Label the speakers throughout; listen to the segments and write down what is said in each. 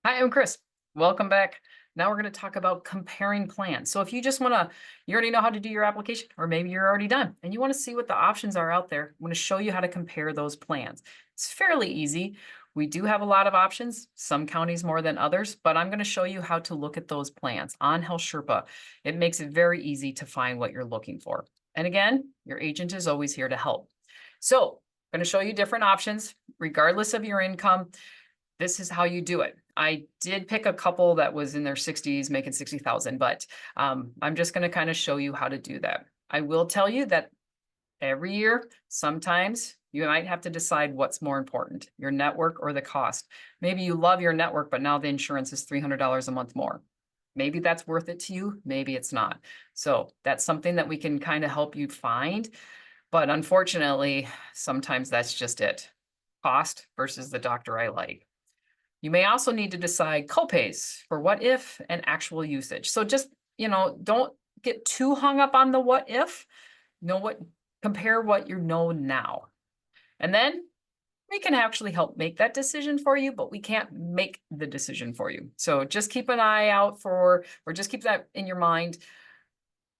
Speaker 1: Hi, I'm Chris. Welcome back. Now we're going to talk about comparing plans. So if you just want to, you already know how to do your application, or maybe you're already done and you want to see what the options are out there, I'm going to show you how to compare those plans. It's fairly easy. We do have a lot of options, some counties more than others, but I'm going to show you how to look at those plans on HealthSherpa. It makes it very easy to find what you're looking for. And again, your agent is always here to help. So I'm going to show you different options, regardless of your income. This is how you do it. I did pick a couple that was in their 60s, making 60,000, but I'm just going to kind of show you how to do that. I will tell you that every year, sometimes you might have to decide what's more important, your network or the cost. Maybe you love your network, but now the insurance is $300 a month more. Maybe that's worth it to you. Maybe it's not. So that's something that we can kind of help you find. But unfortunately, sometimes that's just it. Cost versus the doctor I like. You may also need to decide copays for what if and actual usage. So just, don't get too hung up on the what if. Know what, compare what you know now. And then we can actually help make that decision for you, but we can't make the decision for you. So just keep an eye out for, or just keep that in your mind.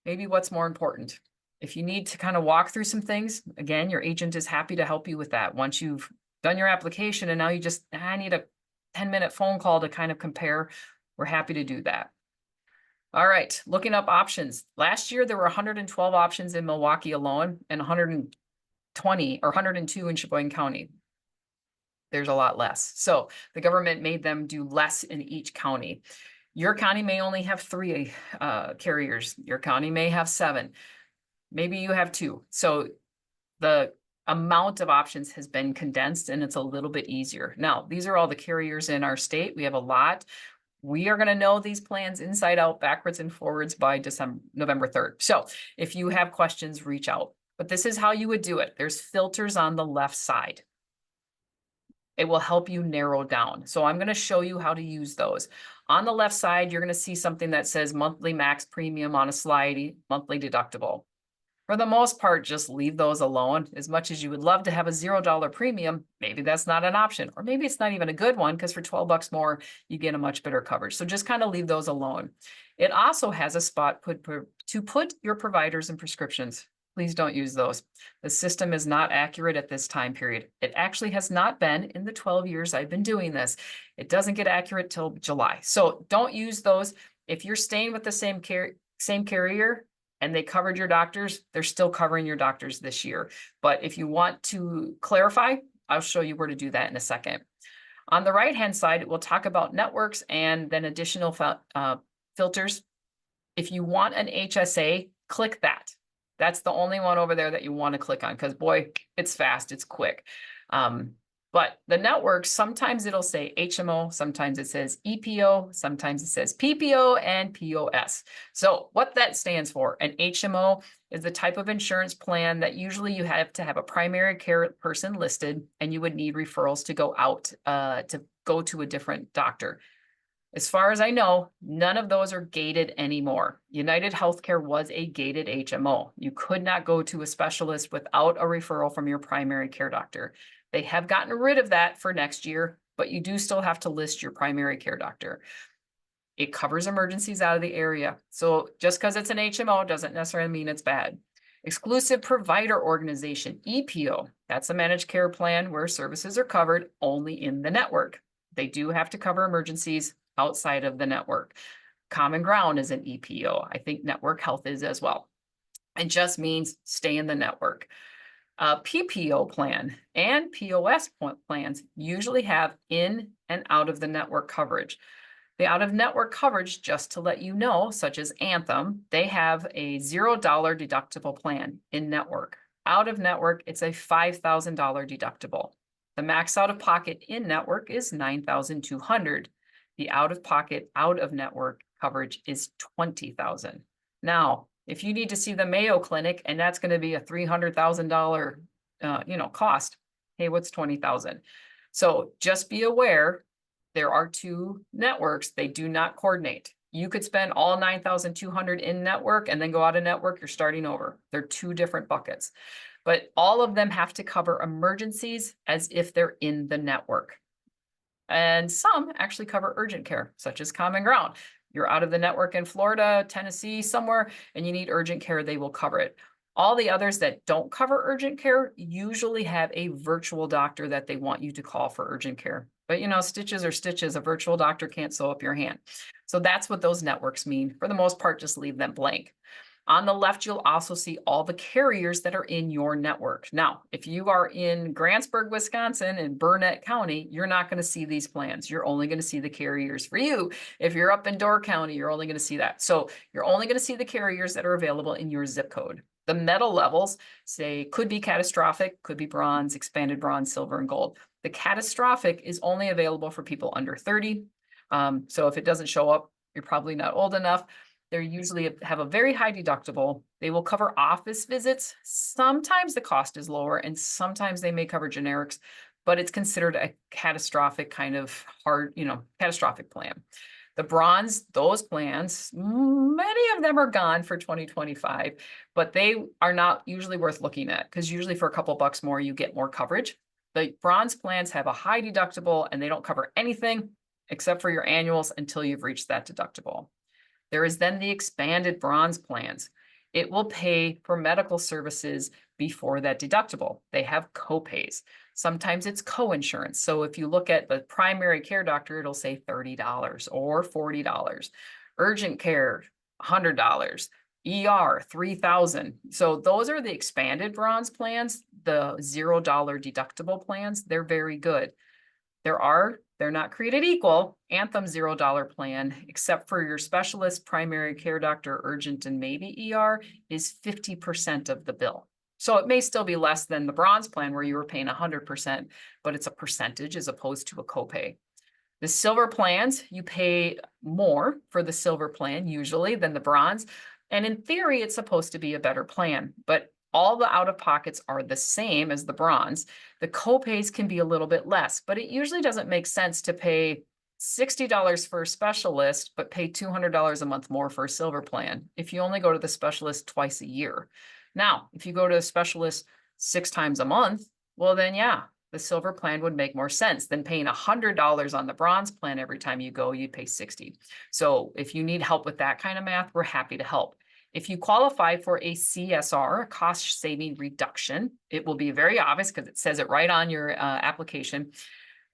Speaker 1: Maybe what's more important. If you need to kind of walk through some things, again, your agent is happy to help you with that. Once you've done your application and now you just, I need a 10-minute phone call to kind of compare, we're happy to do that. All right, looking up options. Last year, there were 112 options in Milwaukee alone and 120 or 102 in Sheboygan County. There's a lot less. So the government made them do less in each county. Your county may only have 3 carriers. Your county may have 7. Maybe you have 2. So the amount of options has been condensed and it's a little bit easier. Now, these are all the carriers in our state. We have a lot. We are going to know these plans inside out, backwards and forwards by November 3rd. So if you have questions, reach out. But this is how you would do it. There's filters on the left side. It will help you narrow down. So I'm going to show you how to use those. On the left side, you're going to see something that says monthly max premium on a slide, monthly deductible. For the most part, just leave those alone. As much as you would love to have a $0 premium, maybe that's not an option, or maybe it's not even a good one because for 12 bucks more, you get a much better coverage. So just kind of leave those alone. It also has a spot to put your providers and prescriptions. Please don't use those. The system is not accurate at this time period. It actually has not been in the 12 years I've been doing this. It doesn't get accurate till July. So don't use those. If you're staying with the same carrier, and they covered your doctors, they're still covering your doctors this year. But if you want to clarify, I'll show you where to do that in a second. On the right-hand side, we'll talk about networks and then additional filters. If you want an HSA, click that. That's the only one over there that you want to click on because, boy, it's fast, it's quick. But the network, sometimes it'll say HMO, sometimes it says EPO, sometimes it says PPO and POS. So what that stands for, an HMO is the type of insurance plan that usually you have to have a primary care person listed and you would need referrals to go out to go to a different doctor. As far as I know, none of those are gated anymore. United Healthcare was a gated HMO. You could not go to a specialist without a referral from your primary care doctor. They have gotten rid of that for next year, but you do still have to list your primary care doctor. It covers emergencies out of the area. So just because it's an HMO doesn't necessarily mean it's bad. Exclusive Provider Organization, EPO, that's a managed care plan where services are covered only in the network. They do have to cover emergencies outside of the network. Common Ground is an EPO. I think Network Health is as well. It just means stay in the network. PPO plan and POS plans usually have in and out of the network coverage. The out of network coverage, just to let you know, such as Anthem, they have a $0 deductible plan in network. Out of network, it's a $5,000 deductible. The max out of pocket in network is $9,200. The out of pocket, out of network coverage is $20,000. Now, if you need to see the Mayo Clinic and that's going to be a $300,000, cost, hey, what's 20,000? So just be aware there are 2 networks. They do not coordinate. You could spend all 9,200 in network and then go out of network. You're starting over. They're 2 different buckets, but all of them have to cover emergencies as if they're in the network. And some actually cover urgent care, such as Common Ground. You're out of the network in Florida, Tennessee, somewhere, and you need urgent care, they will cover it. All the others that don't cover urgent care usually have a virtual doctor that they want you to call for urgent care. But stitches are stitches. A virtual doctor can't sew up your hand. So that's what those networks mean. For the most part, just leave them blank. On the left, you'll also see all the carriers that are in your network. Now, if you are in Grantsburg, Wisconsin, in Burnett County, you're not going to see these plans. You're only going to see the carriers for you. If you're up in Door County, you're only going to see that. So you're only going to see the carriers that are available in your zip code. The metal levels say could be catastrophic, could be bronze, expanded bronze, silver, and gold. The catastrophic is only available for people under 30. So if it doesn't show up, you're probably not old enough. They usually have a very high deductible. They will cover office visits. Sometimes the cost is lower and sometimes they may cover generics, but it's considered a catastrophic kind of hard, catastrophic plan. The bronze, those plans, many of them are gone for 2025, but they are not usually worth looking at because usually for a couple bucks more, you get more coverage. The bronze plans have a high deductible and they don't cover anything except for your annuals until you've reached that deductible. There is then the expanded bronze plans. It will pay for medical services before that deductible. They have copays. Sometimes it's coinsurance. So if you look at the primary care doctor, it'll say $30 or $40. Urgent care, $100. ER, $3,000. So those are the expanded bronze plans, the $0 deductible plans. They're very good. They're not created equal. Anthem $0 plan, except for your specialist, primary care doctor, urgent, and maybe ER, is 50% of the bill. So it may still be less than the bronze plan where you were paying 100%, but it's a percentage as opposed to a copay. The silver plans, you pay more for the silver plan usually than the bronze. And in theory, it's supposed to be a better plan, but all the out-of-pockets are the same as the bronze. The copays can be a little bit less, but it usually doesn't make sense to pay $60 for a specialist, but pay $200 a month more for a silver plan if you only go to the specialist twice a year. Now, if you go to a specialist 6 times a month, well then yeah, the silver plan would make more sense than paying $100 on the bronze plan every time you go, you'd pay $60. So if you need help with that kind of math, we're happy to help. If you qualify for a CSR, cost saving reduction, it will be very obvious because it says it right on your application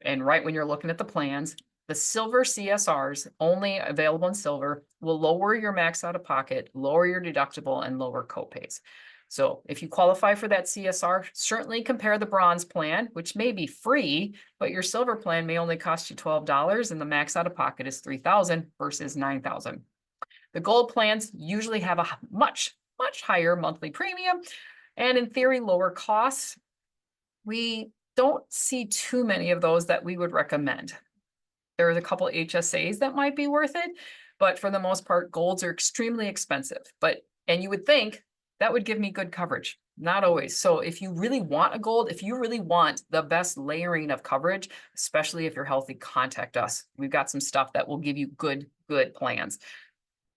Speaker 1: and right when you're looking at the plans. The silver CSRs, only available in silver, will lower your max out of pocket, lower your deductible, and lower copays. So if you qualify for that CSR, certainly compare the bronze plan, which may be free, but your silver plan may only cost you $12 and the max out of pocket is $3,000 versus $9,000. The gold plans usually have a much higher monthly premium and in theory, lower costs. We don't see too many of those that we would recommend. There are a couple HSAs that might be worth it, but for the most part, golds are extremely expensive. And you would think that would give me good coverage. Not always. So if you really want a gold, if you really want the best layering of coverage, especially if you're healthy, contact us. We've got some stuff that will give you good plans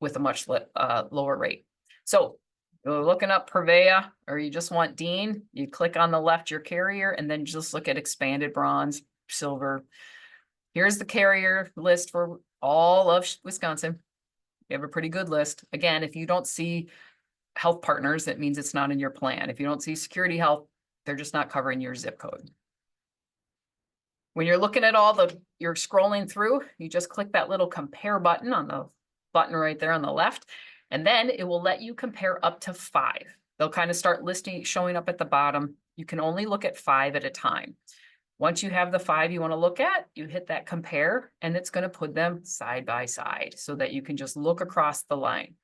Speaker 1: with a much lower rate. So you're looking up Prevea or you just want Dean, you click on the left your carrier and then just look at expanded bronze, silver. Here's the carrier list for all of Wisconsin. You have a pretty good list. Again, if you don't see Health Partners, that means it's not in your plan. If you don't see Security Health, they're just not covering your zip code. When you're looking at you're scrolling through, you just click that little compare button on the button right there on the left, and then it will let you compare up to 5. They'll kind of start showing up at the bottom. You can only look at 5 at a time. Once you have the 5 you want to look at, you hit that compare, and it's going to put them side by side so that you can just look across the line.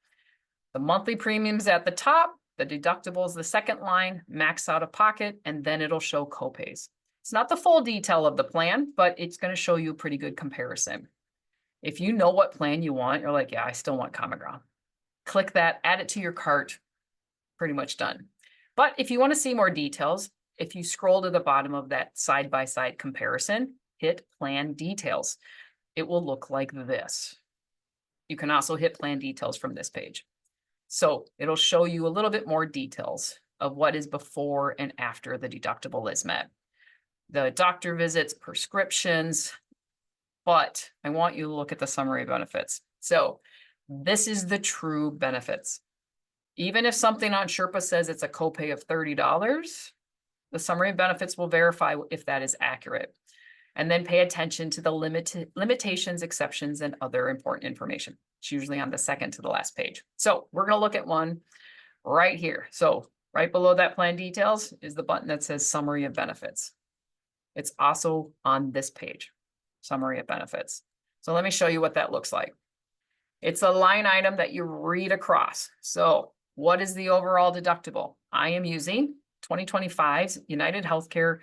Speaker 1: The monthly premiums at the top, the deductibles, the second line, max out of pocket, and then it'll show copays. It's not the full detail of the plan, but it's going to show you a pretty good comparison. If you know what plan you want, you're like, yeah, I still want Common Ground. Click that, add it to your cart, pretty much done. But if you want to see more details, if you scroll to the bottom of that side-by-side comparison, hit Plan Details. It will look like this. You can also hit Plan Details from this page. So it'll show you a little bit more details of what is before and after the deductible is met. The doctor visits, prescriptions, but I want you to look at the summary benefits. So this is the true benefits. Even if something on Sherpa says it's a copay of $30, the summary of benefits will verify if that is accurate. And then pay attention to the limitations, exceptions, and other important information. It's usually on the second to the last page. So we're going to look at one right here. So right below that plan details is the button that says summary of benefits. It's also on this page, summary of benefits. So let me show you what that looks like. It's a line item that you read across. So what is the overall deductible? I am using 2025's United Healthcare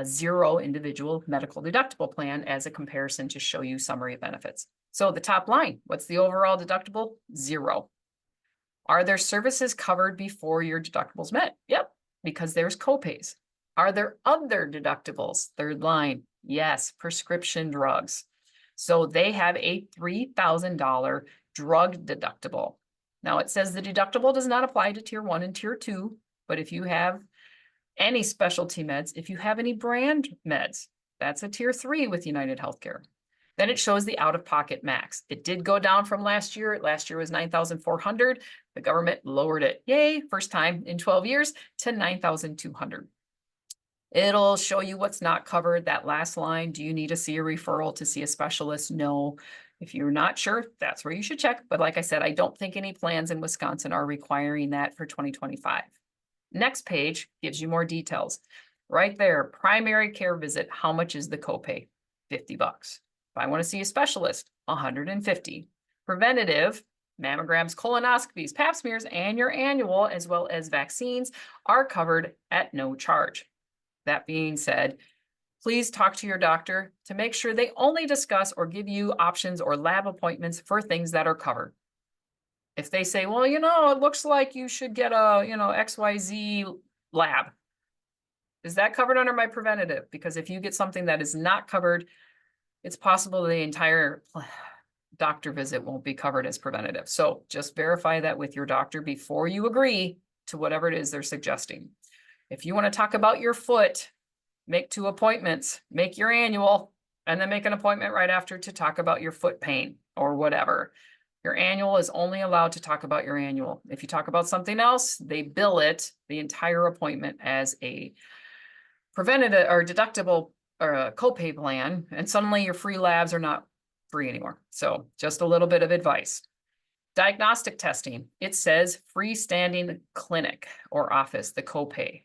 Speaker 1: zero individual medical deductible plan as a comparison to show you summary of benefits. So the top line, what's the overall deductible? 0. Are there services covered before your deductibles met? Yep, because there's copays. Are there other deductibles? Third line, yes, prescription drugs. So they have a $3,000 drug deductible. Now it says the deductible does not apply to tier 1 and tier 2, but if you have any specialty meds, if you have any brand meds, that's a tier 3 with United Healthcare. Then it shows the out-of-pocket max. It did go down from last year. Last year was $9,400. The government lowered it, yay, first time in 12 years, to $9,200. It'll show you what's not covered. That last line, do you need to see a referral to see a specialist? No. If you're not sure, that's where you should check. But like I said, I don't think any plans in Wisconsin are requiring that for 2025. Next page gives you more details. Right there, primary care visit, how much is the copay? $50. If I want to see a specialist, $150. Preventative, mammograms, colonoscopies, pap smears, and your annual, as well as vaccines, are covered at no charge. That being said, please talk to your doctor to make sure they only discuss or give you options or lab appointments for things that are covered. If they say, well, it looks like you should get a, XYZ lab. Is that covered under my preventative? Because if you get something that is not covered, it's possible the entire doctor visit won't be covered as preventative. So just verify that with your doctor before you agree to whatever it is they're suggesting. If you want to talk about your foot, make 2 appointments, make your annual, and then make an appointment right after to talk about your foot pain or whatever. Your annual is only allowed to talk about your annual. If you talk about something else, they bill it, the entire appointment, as a preventative or deductible or a copay plan, and suddenly your free labs are not free anymore. So just a little bit of advice. Diagnostic testing, it says freestanding clinic or office, the copay.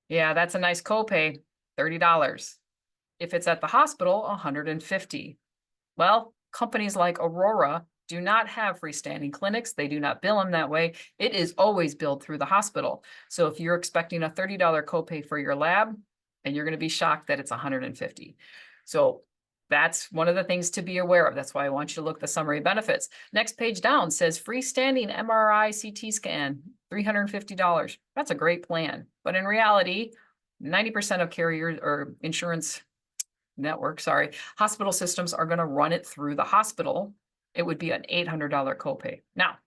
Speaker 1: Yeah, that's a nice copay, $30. If it's at the hospital, $150. Well, companies like Aurora do not have freestanding clinics. They do not bill them that way. It is always billed through the hospital. So if you're expecting a $30 copay for your lab, and you're going to be shocked that it's $150. So that's one of the things to be aware of. That's why I want you to look at the summary benefits. Next page down says freestanding MRI CT scan, $350. That's a great plan. But in reality, 90% of carriers or insurance networks, hospital systems are going to run it through the hospital. It would be an $800 copay. Now,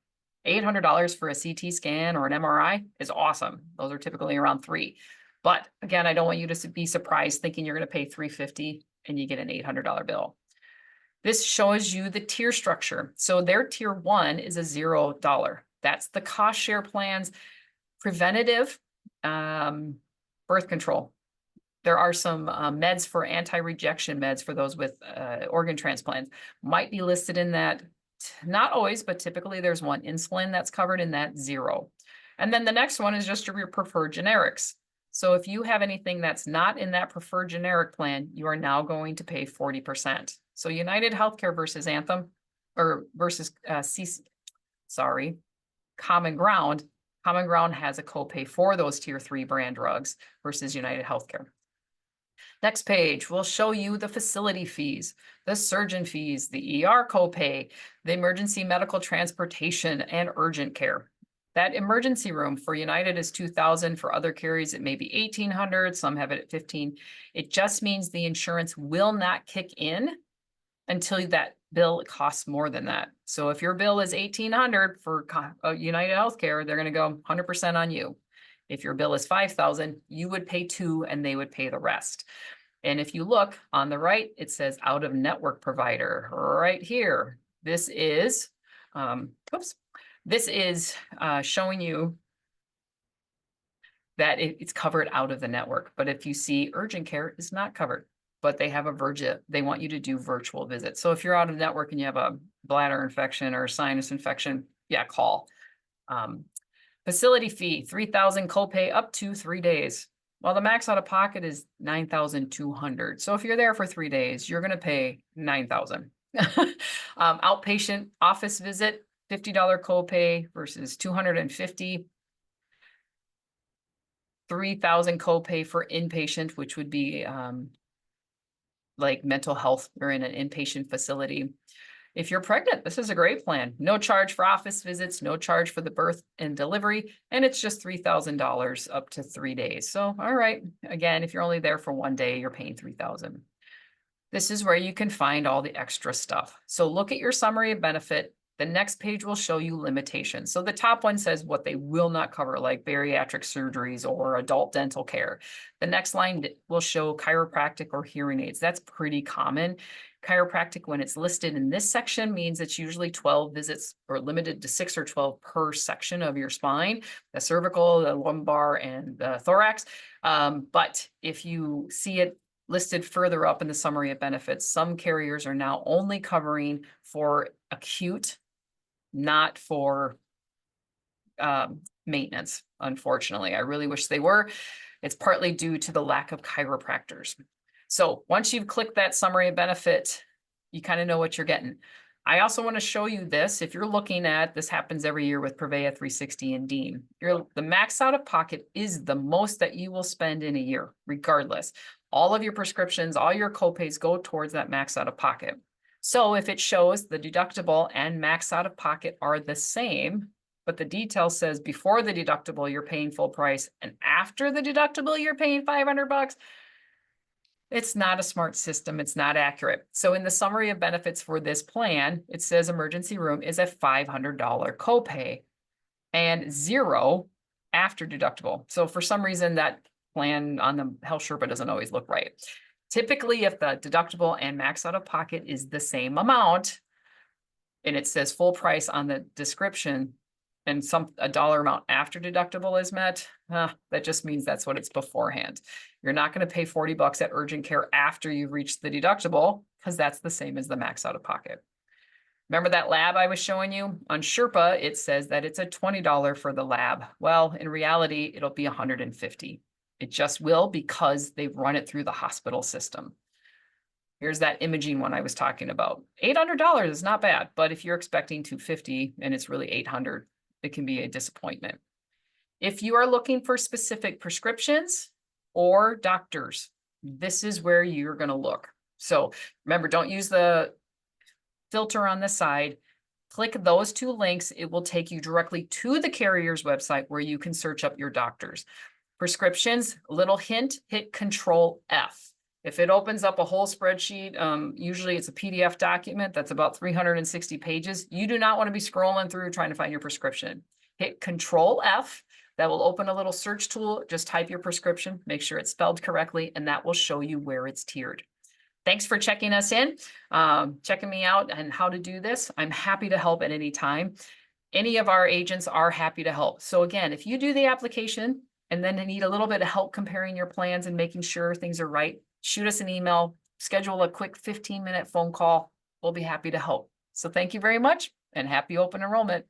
Speaker 1: $800 for a CT scan or an MRI is awesome. Those are typically around $300. But again, I don't want you to be surprised thinking you're going to pay $350 and you get an $800 bill. This shows you the tier structure. So their tier 1 is a $0. That's the cost share plans, preventative birth control. There are some meds for anti-rejection meds for those with organ transplants. Might be listed in that, not always, but typically there's one. Insulin that's covered in that 0. And then the next one is just your preferred generics. So if you have anything that's not in that preferred generic plan, you are now going to pay 40%. So United Healthcare versus Anthem, or versus Common Ground. Common Ground has a copay for those tier 3 brand drugs versus United Healthcare. Next page will show you the facility fees, the surgeon fees, the ER copay, the emergency medical transportation, and urgent care. That emergency room for United is $2,000. For other carriers, it may be $1,800. Some have it at $1,500. It just means the insurance will not kick in until that bill costs more than that. So if your bill is $1,800 for United Healthcare, they're going to go 100% on you. If your bill is $5,000, you would pay $2,000 and they would pay the rest. And if you look on the right, it says out of network provider right here. This is, this is showing you that it's covered out of the network. But if you see urgent care is not covered, but they have they want you to do virtual visits. So if you're out of network and you have a bladder infection or a sinus infection, yeah, call. Facility fee, 3,000 copay up to 3 days. Well, the max out of pocket is 9,200. So if you're there for 3 days, you're going to pay 9,000. Outpatient office visit, $50 copay versus 250. 3,000 copay for inpatient, which would be like mental health or in an inpatient facility. If you're pregnant, this is a great plan. No charge for office visits, no charge for the birth and delivery, and it's just $3,000 up to 3 days. So, all right, again, if you're only there for 1 day, you're paying $3,000. This is where you can find all the extra stuff. So look at your summary of benefit. The next page will show you limitations. So the top one says what they will not cover, like bariatric surgeries or adult dental care. The next line will show chiropractic or hearing aids. That's pretty common. Chiropractic, when it's listed in this section, means it's usually 12 visits or limited to 6 or 12 per section of your spine, the cervical, the lumbar, and the thorax. But if you see it listed further up in the summary of benefits, some carriers are now only covering for acute, not for maintenance, unfortunately. I really wish they were. It's partly due to the lack of chiropractors. So once you've clicked that summary of benefit, you kind of know what you're getting. I also want to show you this. If you're looking at, this happens every year with Prevea 360 and Dean, the max out of pocket is the most that you will spend in a year, regardless. All of your prescriptions, all your copays go towards that max out of pocket. So if it shows the deductible and max out of pocket are the same, but the detail says before the deductible, you're paying full price, and after the deductible, you're paying $500, it's not a smart system. It's not accurate. So in the summary of benefits for this plan, it says emergency room is a $500 copay and $0 after deductible. So for some reason, that plan on the HealthSherpa doesn't always look right. Typically, if the deductible and max out of pocket is the same amount, and it says full price on the description, and a dollar amount after deductible is met, that just means that's what it's beforehand. You're not going to pay $40 at urgent care after you've reached the deductible, because that's the same as the max out of pocket. Remember that lab I was showing you? On Sherpa, it says that it's a $20 for the lab. Well, in reality, it'll be $150. It just will, because they've run it through the hospital system. Here's that imaging one I was talking about. $800 is not bad, but if you're expecting $250 and it's really $800, it can be a disappointment. If you are looking for specific prescriptions or doctors, this is where you're going to look. So remember, don't use the filter on the side. Click those 2 links. It will take you directly to the carrier's website where you can search up your doctors. Prescriptions, little hint, hit Control F. If it opens up a whole spreadsheet, usually it's a PDF document that's about 360 pages. You do not want to be scrolling through trying to find your prescription. Hit Control F. That will open a little search tool. Just type your prescription, make sure it's spelled correctly, and that will show you where it's tiered. Thanks for checking us in, checking me out and how to do this. I'm happy to help at any time. Any of our agents are happy to help. So again, if you do the application and then need a little bit of help comparing your plans and making sure things are right, shoot us an email, schedule a quick 15-minute phone call. We'll be happy to help. So thank you very much and happy open enrollment.